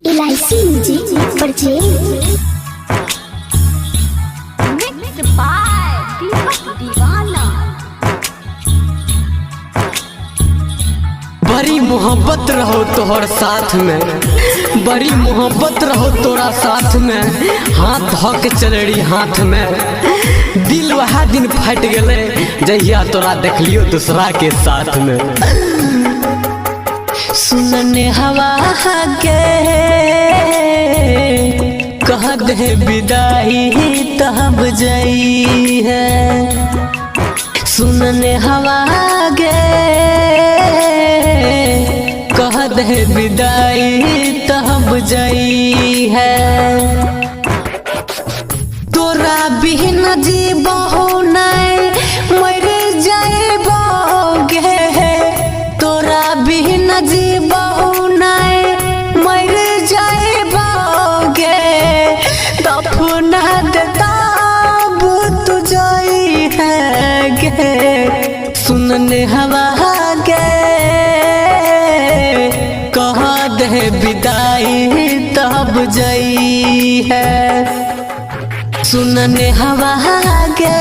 LIC music purchase Mixed by Deepak Divana। बड़ी मोहब्बत रहो तोहर साथ में, बड़ी मोहब्बत रहो तोरा साथ में, हाथ धोके चलेरी हाथ में। दिल वह दिन फट गले जहिया तोरा देखलियो दूसरा के साथ में। सुनने हवा के कह दे विदाई तब जाई है। सुनने हवा गे कह दे विदाई तब जाई है। तोरा बिन जीबो नहीं मर जाएबोगे, तोरा बिन जीबो नहीं मर जाएबोगे। दफना देता तू जाई है गे। सुनने हवा गे कह दे विदाई तब जाई है। सुनने हवा गे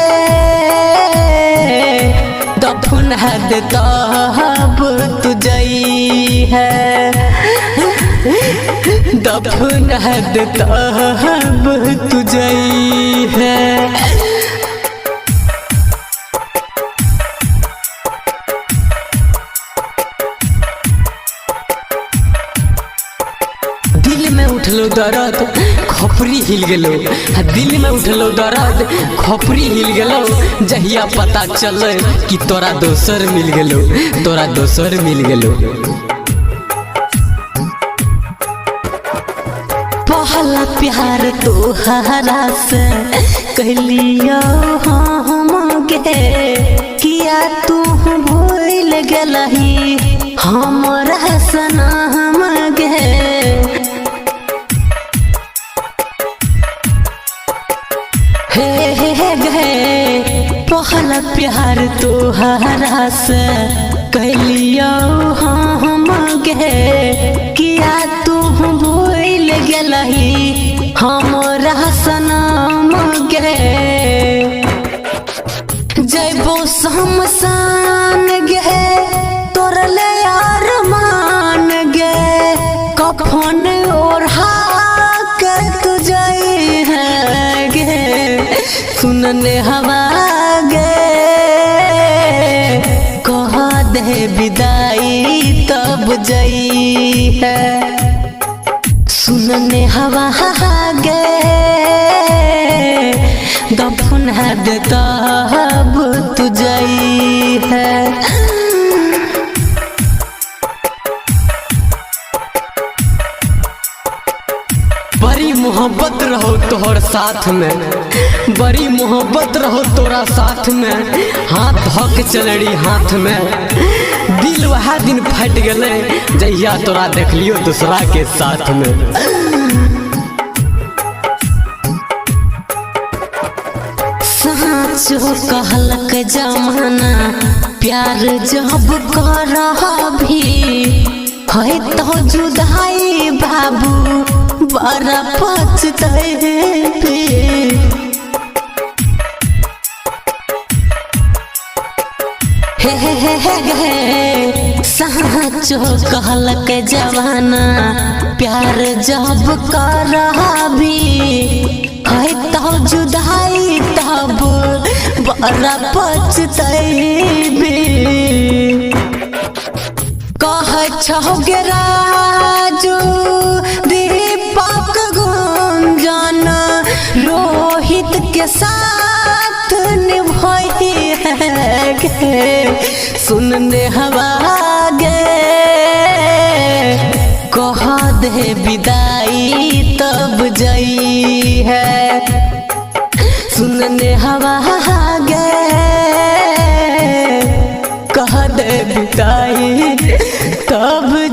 दफना दे तब तू जाई है। दफना दे तब तू जाई है। दिल में उठलो दर्द खोपड़ी हिल गेलो, दिल में उठलो दर्द खोपड़ी हिल गेलो। जहिया पता चल कि तोरा दोसर मिल गेलो, तोरा दोसर मिल गेलो। पहला प्यार तोहरा से कहलियो हम गे, किया तू भूल गेलही हमरा सनम गे। हे गे पहला प्यार तोहरा से कहलियो हम गे, किया तू भूल गेलही हमरा सनम गे। जैबो शमशान गे तोरले यार मान गे। कफन ओढ़ा के तू जाई है गे। सुनने हवा गे कह दे विदाई तब जाई है। सुनने हवा गे दफना दे तब तू जाई है। बड़ी मोहब्बत रहो तोहर साथ में, बड़ी मोहब्बत रहो तोरा साथ में, हाथ धोके चलेरी हाथ में। दिल वह दिन फट गले जहिया तोरा देखलियो दूसरा के साथ में। साचो कहलक जमाना प्यार जब करहा भी है तो जुदाई बाबू बड़ा पछताए। हे साचो कहलक जवाना प्यार जब करहा भी है तो जुदाई तब बड़ा पछताएबे। कह छौगे राजू दीपक गुंजन रोहित के साथ निभाई है गे। सुनने हवा गे कह दे विदाई तब जाई है। सुनने हवा गे कह दे विदाई